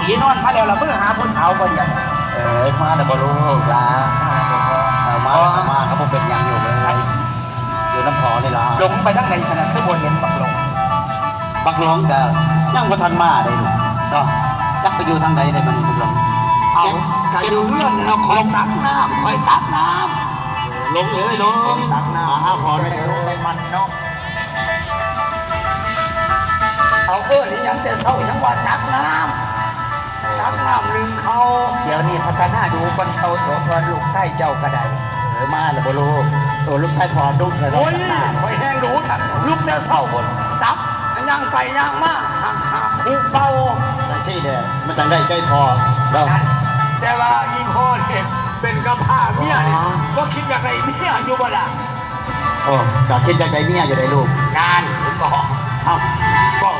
สีนอนมาแล้วเราเพื่อหาผู้สาวคนเดียวมาแต่บ่รู้ลามาเขาบอกเป็นยังอยู่เลยอยู่น้ำพอนี่ล่ะลงไปทั้งในสนามทุกคนเห็นบักลงก็ยังบ่ทันมาได้ลูกเนาะจักไปอยู่ทางใดได้มันบักลงเอากะอยู่เรื่องเราคอยตักน้ำลงลงตักน้ำหาพอได้ลงไปมันเนาะเอานี่ยังแต่เศร้ายังว่าตักน้ำลืมเขาเดี๋ยวนี้พัฒนาดูคนเขาตัวทอนลูกไส้เจ้ากระไดมาแล้วบ่รู้ลูกชายพอดุเถอะโอ้ยคอยแห้งดูทันลูกแต่เศร้าคนตักย่างไปย่างมาหาคู่เป่าจังซี่เด้มันจังได้ใจพอเราแต่ว่าอีพ่อเนี่ยเป็นกระพาเมียเนี่ยก็คิดอยากได้เมียอยู่บ่ล่ะก็คิดอยากได้เมียอยู่ได้ลูกงานก็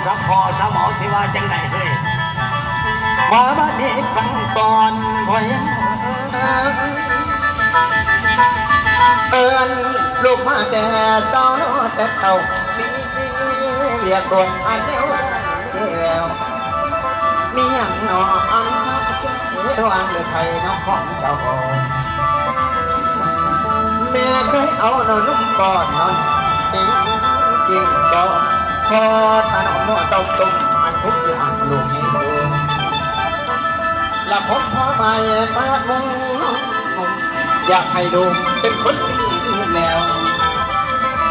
กับพอสมอสิว่าจังไหนเฮ้ยมาบ้านนี้ฟังก่อนพอยังลูกมาแต่เศร้าแต่เศร้ามีเรียกรถอันเดียวมีอย่างนอนเจ้าอังเลยใครน้องของเจ้าแม่เคยเอานอนนุ่มก่อนนอนกินก่อนพอถนอมหัวต้มมันทุกอย่างลูกให้สูงและผมพอไม่ปาดมุงอยากให้ดูเป็นคนดีแล้ว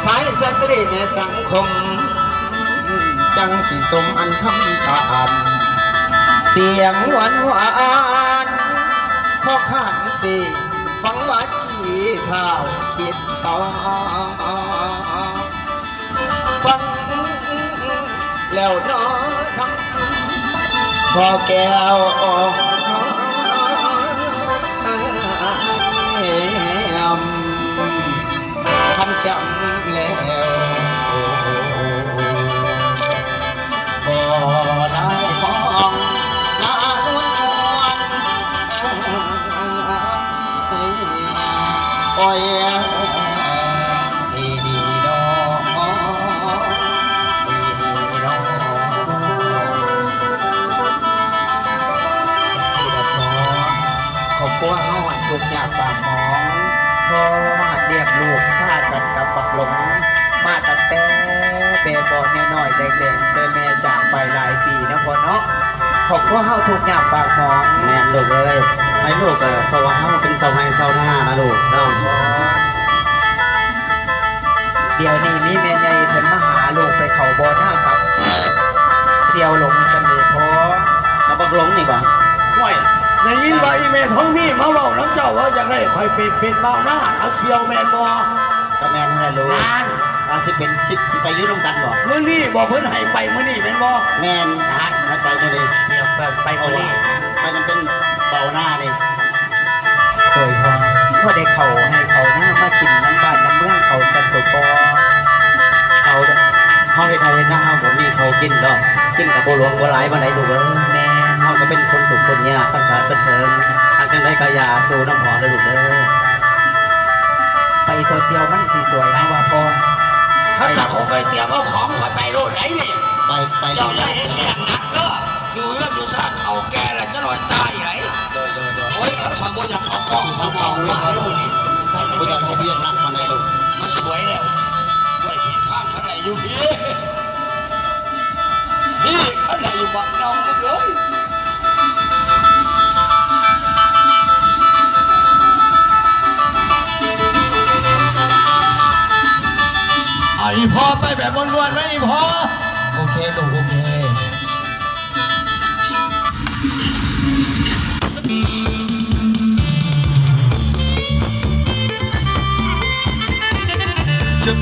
สายสตรีในสังคมจังสิสมอันคำตามเสียงหวานพอขาดสิฟังว่าจีเท้าคิดต่อฟังแล้วน้อคำพอแก้วคำจำแล้วพอได้ฟ้องลาวนโอ้ยดีๆน้องสิละพอขอบคุณเฮาอันทุกข์ยากปากหมองพอหัดเรียกลูกซากันกับปักหลงมาตั้งแต่เบบอน้อยๆแดงๆแต่แม่จากไปหลายปีนะพ่อเนาะขอบคุณเฮาทุกข์ยากปากหมองแม่ลูกเลยให้ลูกเพราะว่าเฮาเป็นเสาไม้เสาหน้านะลูกเนาะเดี๋ยวนี้มีแม่ใหญ่เพิ่นมาหาลูกไปเขาบ่อหน้ากับเสี่ยวหลงเสน่ห์พอกับปักหลงนี่บ่ห่วยในยินว่าอีเมท้องมีมาเว้าน้ำเจ้าว่าอยากได้คอยเป็นเบาหน้าครับเสี่ยวแม่นบ่ก็แม่นให้รู้สิเป็นชิไปยืดลงกันบ่มื้อนี้บอกเพิ่นให้ไปมื้อนี้แม่นบ่แม่นให้ไปมื้อนี้เดี๋ยวไปมื้อนี้ไปมันเป็นเบาหน้านี่โดยพอได้เขาให้เขาหน้ามากินน้ำบ้านน้ำเมืองเขาสันตุปอเขาเฮ็ดให้หน้าบ่มีเขากินดอกกินกับบ่หลวงบ่หลายบ่ได้ลูกเอ้ยแม่เฮาก็เป็นคนทุกคนยากคันขาดเถิงทางจังได๋ก็อย่าสู้น้ำหอมเด้อลูกเด้อไปตัวเสี่ยวมันสิสวยนะว่าพอถ้าจะคงไปเตรียมเอาของไปโลดไหนนี่ไปเจ้าอย่าเห็นเรื่องหนักเด้ออยู่เรื่องอยู่ชาติเอาแก่แล้วจะนอนตายไหนโอ้ยขอยบ่อยากเขากล้องเขาบอกมาเลยมื้อนี้บ่อยากให้เรียกนักมาได้ลูกมันสวยแล้วไว้พี่ทางข้างในอยู่พี่ข้างในอยู่บักน้องมึงเลยไอ้พ่อไปแบบล้วนๆไหมไอ้พ่อโอเคลูกโอเคชึบ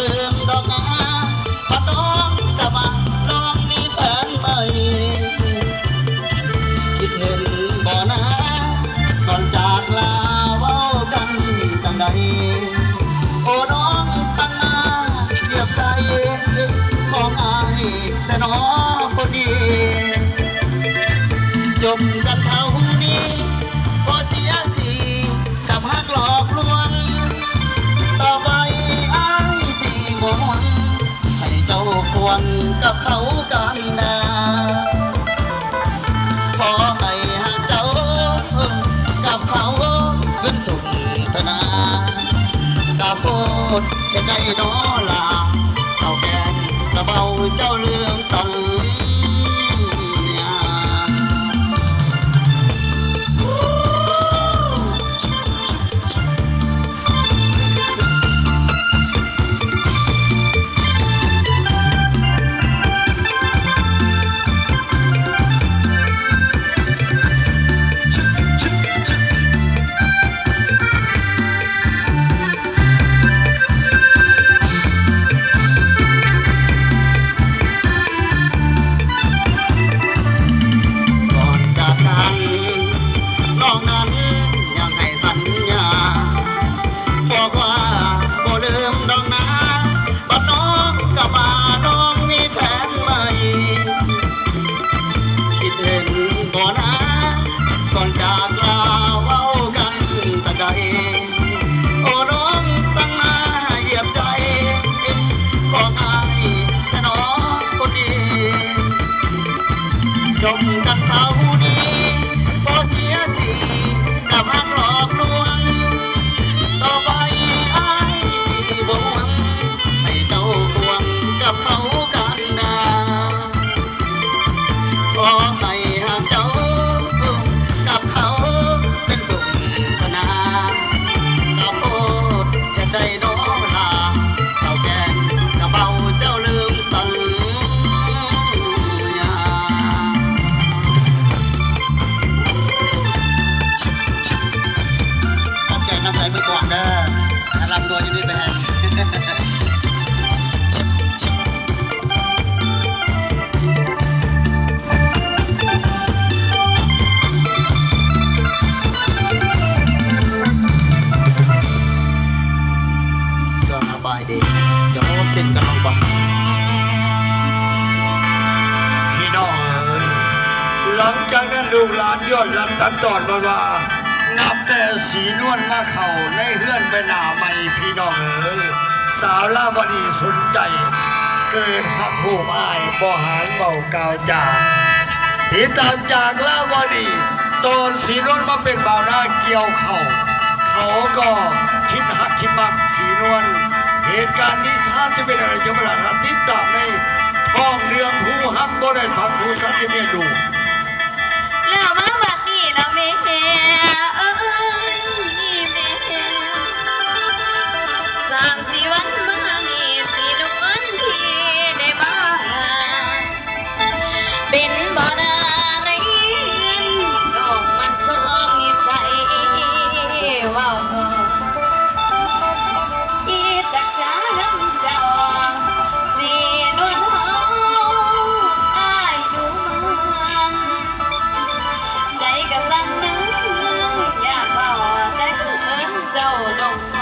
ลืมดอกนาปัดน้องกลับมาน้องมีแฟนใหม่คิดเห็นบ่นะก่อนจากลาเว้ากันจังใดโอ้น้องสั่งมาเรียบใจของอายแต่น้องคนดีจบกันเท่านี้พอเสียทีกับฮักหลอกลวงต่อไปอ้ายสิบ่หวังให้เจ้าควงกับเขากันดาขอให้ฮักเจ้ากับเขาขึ้นสุขธนากาโพดจะได้น้อลาเศร้าแกนกระเบาเจ้าเรื่องสัญญา ก่อนจากกันน้องนั้นยังให้สัญญาบอกว่าบ่ลืมดอกนะบัดน้องกลับมาน้องมีแฟนใหม่คิดเห็นบ่นะก่อนจากลาเว้ากันตะใดโอ้น้องสั่งมาเหยียบใจของอายแต่น้องคนดี จบกันเท่านี้พอเสียทีกับฮักหลอกลวงต่อไปอ้ายสิบ่หวังให้เจ้าควงกับเขากันดาขอให้ฮักเจ้ากับเขาเป็นสุขธนากาโพดจะได้น้อลาเศร้าแกนกะเบาเจ้าลืมสัญญา ขอบใจน้ำใจมือก่อนเด้อถ้าลำตัวอยู่นี่ไปแฮงสบายดีเดี๋ยวเราเซ็นกันลงไปพี่น้องเอ๋ยหลังจากนั้นลูกหลานย้อนลำตัดตอนมาว่า นับแต่สีนวลมาเข่าในเฮือนไปหน้าใหม่พี่น้องเอ๋ยสาวลาวดีสนใจ เกิดหักโหมอายบ่หารเบากาวจาติดตามจากลาวดีตอนสีนวลมาเป็นบ่าวหน้าเกี่ยวเข่าเขาก็คิดหักคิดมักสีนวลเหตุการณ์นี้ท่านจะเป็นอะไรจะมาล่ะติดตามในท้องเรื่องผู้หักบ่ได้ฟังผู้สัตย์เมียดู แล้วมาบัดนี้แล้วแม่เอ้ยแม่สามสี่วันมานี่สินวลพี่ได้มาเป็นบ่นาในเงินน้องมาสองนิสัยเว้าอีตาจ้าน้ำเจ้าสินวลเฮาอ้ายดูมัน ใจกะสั่นนึงอยากเว้าแต่คือเจ้าดอกไฟ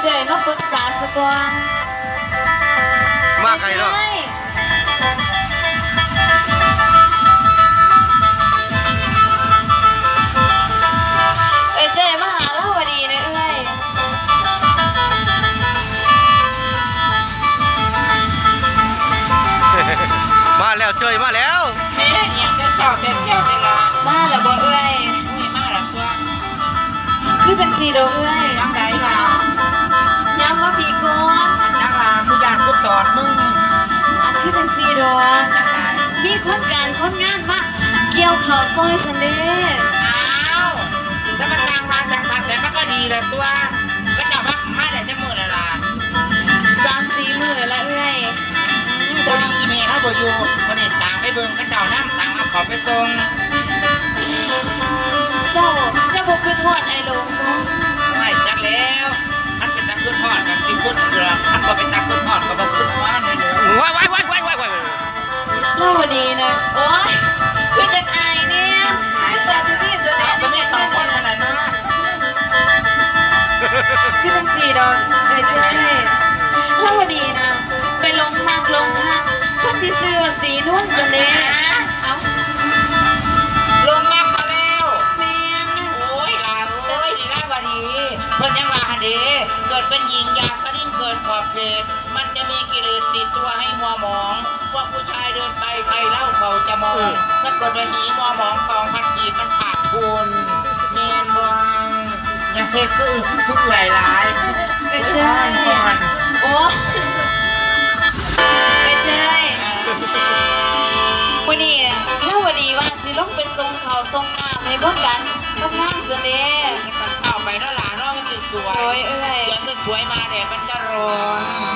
เจยมาปรึกษาสะก่อน มาใครเนาะ เจยมาหาเล่าวดีนะเอ้ย มาแล้วเจยมาแล้ว แม่เนี่ยจะเจ้าจะเจ้าจะละ มาแล้วบ่เอ้ย ไม่มาละตัว คือจังสีดอกเอ้ย ยังไงล่ะ ย้ำว่าพี่ก่อน มันจังล่ะกูอยากกูตอดมึง อันคือจังสีดอก จังไง มีคนการคนงานมาเกี่ยวข่าวซอยสันเด้ อ้าวจะมาจ้างมาจากทางแต่มันก็ดีเลยตัวก็จะมาแต่จะมือเลยล่ะ 3-4 มื้อละเอ้ย บดีเมย์เขาบอยู่คนนี้ต่างไปเบิ่งก็เจ้าน้ำต่างเอาขอไปส่ง เจ้าบ่ขึ้นฮอดไอ้โลงบ่ ไม่จักแล้วท่านเป็นตะกุดทอดกับกินกุดเกลือท่านบ่เป็นตะกุดทอดกับบ่กุดว่านี่เด้อ ว้ายว้ายว้ายว้ายว้ายว้าย เล่าวดีนะโอ๊ยคือจังอายเนี่ยชีวิตแต่ที่ตัวนี้ ก็มี2คนขนาดนั้น คือจังสีดอกเอ้ยเจ้ยเล่าวดีนะไปลงมักลงฮักคนที่ซื้อว่าสีนวลสันเด้เอ้า ลงมาเขาแล้ว แม่น โอ้ยลาเอ้ยดีได้บ่ดีเพิ่นยังว่าหั่นเด้เกิดเป็นหญิงอยากกระดิ่งเกินขอบเขตมันจะมีกิเลสติดตัวให้มัวหมองพวกผู้ชายเดินไปใครเล่าเขาจะมองถ้าเกิดว่าหีมัวหมองของพัดจีบมันขาดทุนแม่นบ่ยังเฮ็ดคือทุกหลาย เอ้ยเจ้ยโอ้เอ้ยเจ้ยมื้อนี้เล่าวดีว่าสิลงไปส่งข้าวส่งน้ำให้เบิ่งกันกับงานสันเด้ ก็ต้องเข้าไปเนาะหลานเนาะมันจะสวย โอ้ยเอ้ย เดี๋ยวจะสวยมาแดดมันจะร้อน